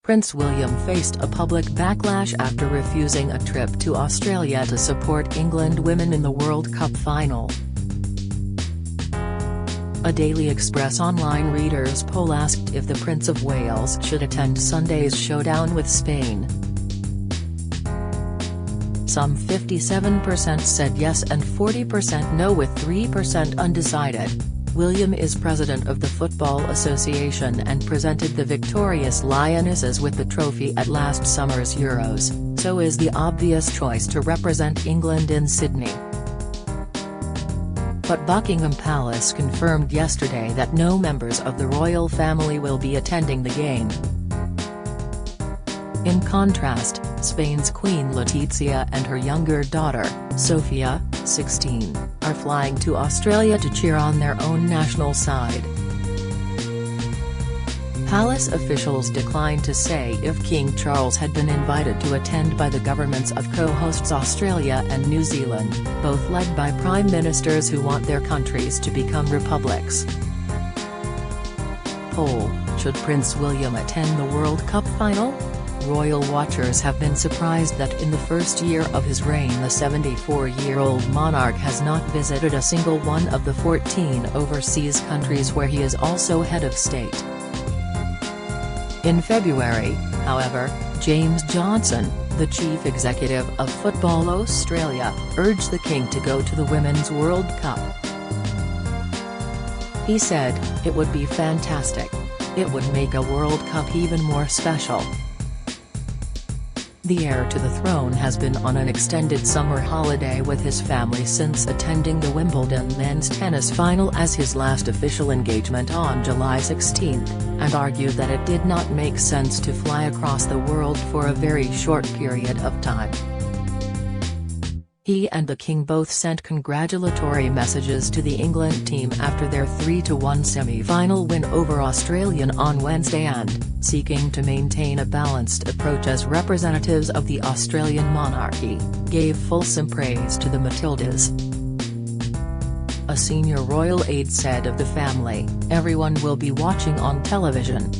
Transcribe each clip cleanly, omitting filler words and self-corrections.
Prince William faced a public backlash after refusing a trip to Australia to support England women in the World Cup final. A Daily Express online readers poll asked if the Prince of Wales should attend Sunday's showdown with Spain. Some 57% said yes and 40% no, with 3% undecided. William is president of the Football Association and presented the victorious Lionesses with the trophy at last summer's Euros, so is the obvious choice to represent England in Sydney. But Buckingham Palace confirmed yesterday that no members of the royal family will be attending the game. In contrast, Spain's Queen Letizia and her younger daughter, Sofia, 16, are flying to Australia to cheer on their own national side. Palace officials declined to say if King Charles had been invited to attend by the governments of co-hosts Australia and New Zealand, both led by prime ministers who want their countries to become republics. Poll: should Prince William attend the World Cup final? Royal watchers have been surprised that in the first year of his reign the 74-year-old monarch has not visited a single one of the 14 overseas countries where he is also head of state. In February, however, James Johnson, the chief executive of Football Australia, urged the King to go to the Women's World Cup. He said, "It would be fantastic. It would make a World Cup even more special." The heir to the throne has been on an extended summer holiday with his family since attending the Wimbledon men's tennis final as his last official engagement on July 16, and argued that it did not make sense to fly across the world for a very short period of time. He and the King both sent congratulatory messages to the England team after their 3-1 semi-final win over Australia on Wednesday and, seeking to maintain a balanced approach as representatives of the Australian monarchy, gave fulsome praise to the Matildas. A senior royal aide said of the family, "Everyone will be watching on television.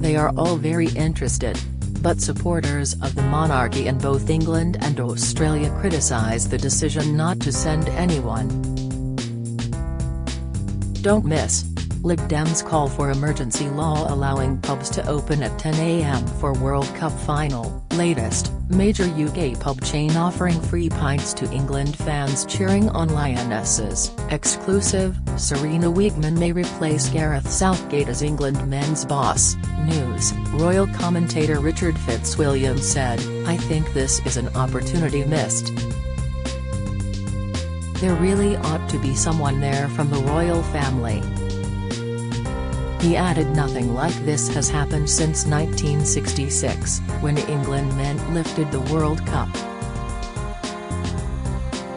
They are all very interested." But supporters of the monarchy in both England and Australia criticise the decision not to send anyone. Don't miss: Lib Dems call for emergency law allowing pubs to open at 10 a.m. for World Cup final. Latest, major UK pub chain offering free pints to England fans cheering on Lionesses. Exclusive: Serena Wiegman may replace Gareth Southgate as England men's boss. News, royal commentator Richard Fitzwilliam said, "I think this is an opportunity missed. There really ought to be someone there from the royal family." He added, "Nothing like this has happened since 1966, when England men lifted the World Cup.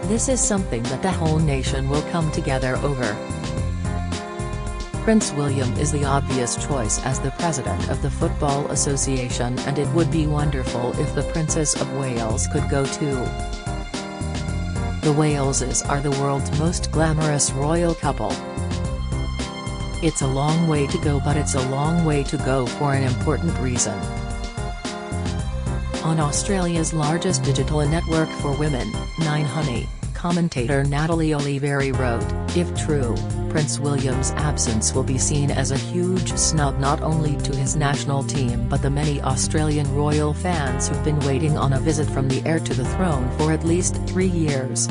This is something that the whole nation will come together over." Prince William is the obvious choice as the president of the Football Association, and it would be wonderful if the Princess of Wales could go too. The Waleses are the world's most glamorous royal couple. It's a long way to go, but it's a long way to go for an important reason. On Australia's largest digital network for women, 9Honey, commentator Natalie Oliveri wrote, "If true, Prince William's absence will be seen as a huge snub not only to his national team but the many Australian royal fans who've been waiting on a visit from the heir to the throne for at least 3 years.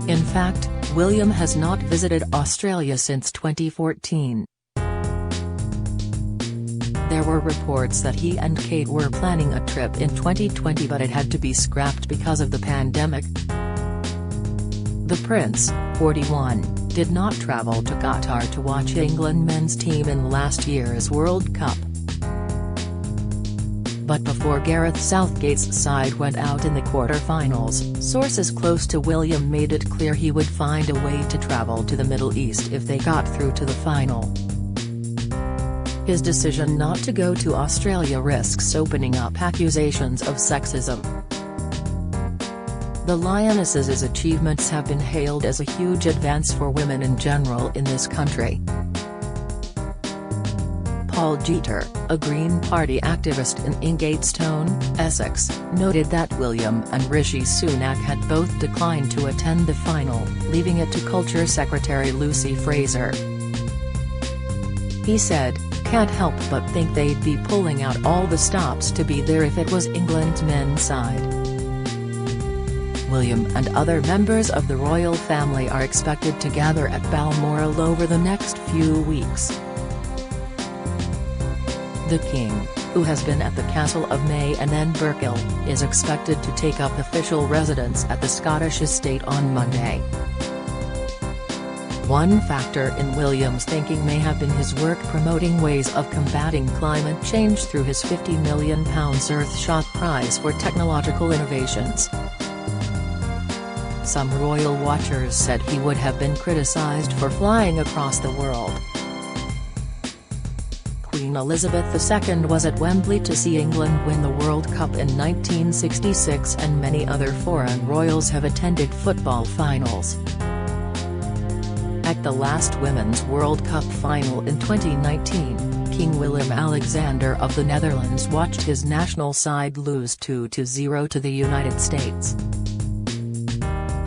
In fact, William has not visited Australia since 2014. There were reports that he and Kate were planning a trip in 2020, but it had to be scrapped because of the pandemic. The Prince, 41, did not travel to Qatar to watch England men's team in last year's World Cup. But before Gareth Southgate's side went out in the quarter-finals, sources close to William made it clear he would find a way to travel to the Middle East if they got through to the final. His decision not to go to Australia risks opening up accusations of sexism. The Lionesses' achievements have been hailed as a huge advance for women in general in this country. Paul Jeter, a Green Party activist in Ingatestone, Essex, noted that William and Rishi Sunak had both declined to attend the final, leaving it to Culture Secretary Lucy Fraser. He said, "Can't help but think they'd be pulling out all the stops to be there if it was England's men's side." William and other members of the royal family are expected to gather at Balmoral over the next few weeks. The King, who has been at the Castle of May and then Berkeley, is expected to take up official residence at the Scottish estate on Monday. One factor in William's thinking may have been his work promoting ways of combating climate change through his £50 million Earthshot Prize for technological innovations. Some royal watchers said he would have been criticised for flying across the world. Queen Elizabeth II was at Wembley to see England win the World Cup in 1966, and many other foreign royals have attended football finals. At the last Women's World Cup final in 2019, King Willem-Alexander of the Netherlands watched his national side lose 2-0 to the United States.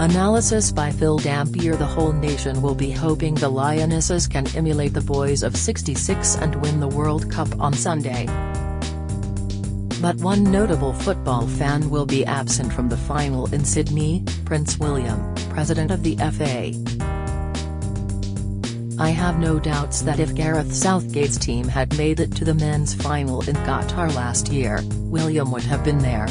Analysis by Phil Dampier. The whole nation will be hoping the Lionesses can emulate the boys of '66 and win the World Cup on Sunday. But one notable football fan will be absent from the final in Sydney: Prince William, president of the FA. "I have no doubts that if Gareth Southgate's team had made it to the men's final in Qatar last year, William would have been there.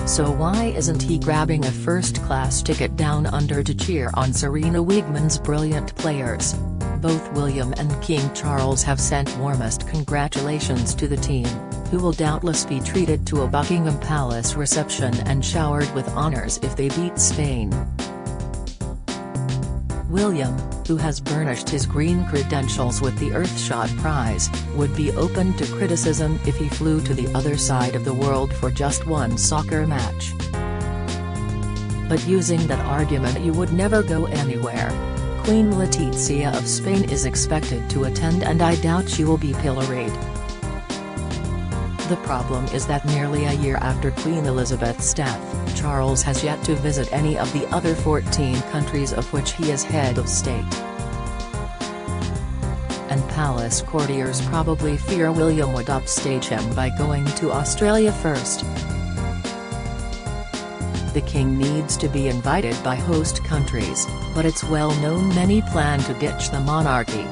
So why isn't he grabbing a first-class ticket down under to cheer on Serena Wiegman's brilliant players?" Both William and King Charles have sent warmest congratulations to the team, who will doubtless be treated to a Buckingham Palace reception and showered with honours if they beat Spain. William, who has burnished his green credentials with the Earthshot Prize, would be open to criticism if he flew to the other side of the world for just one soccer match. But using that argument, you would never go anywhere. Queen Letizia of Spain is expected to attend, and I doubt she will be pilloried. The problem is that nearly a year after Queen Elizabeth's death, Charles has yet to visit any of the other 14 countries of which he is head of state. And palace courtiers probably fear William would upstage him by going to Australia first. The king needs to be invited by host countries, but it's well known many plan to ditch the monarchy.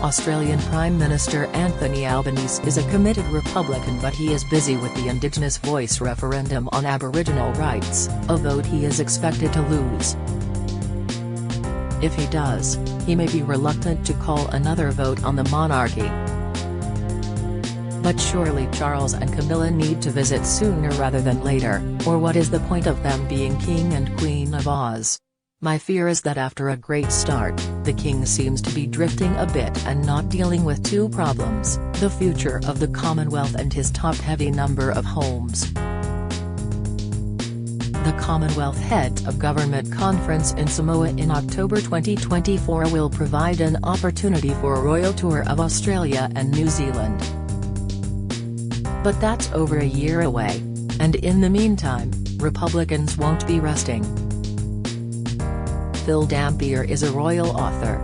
Australian Prime Minister Anthony Albanese is a committed Republican, but he is busy with the Indigenous Voice referendum on Aboriginal rights, a vote he is expected to lose. If he does, he may be reluctant to call another vote on the monarchy. But surely Charles and Camilla need to visit sooner rather than later, or what is the point of them being King and Queen of Oz? My fear is that after a great start, the king seems to be drifting a bit and not dealing with two problems: the future of the Commonwealth and his top-heavy number of homes. The Commonwealth Heads of Government Conference in Samoa in October 2024 will provide an opportunity for a royal tour of Australia and New Zealand. But that's over a year away, and in the meantime, Republicans won't be resting. Phil Dampier is a royal author,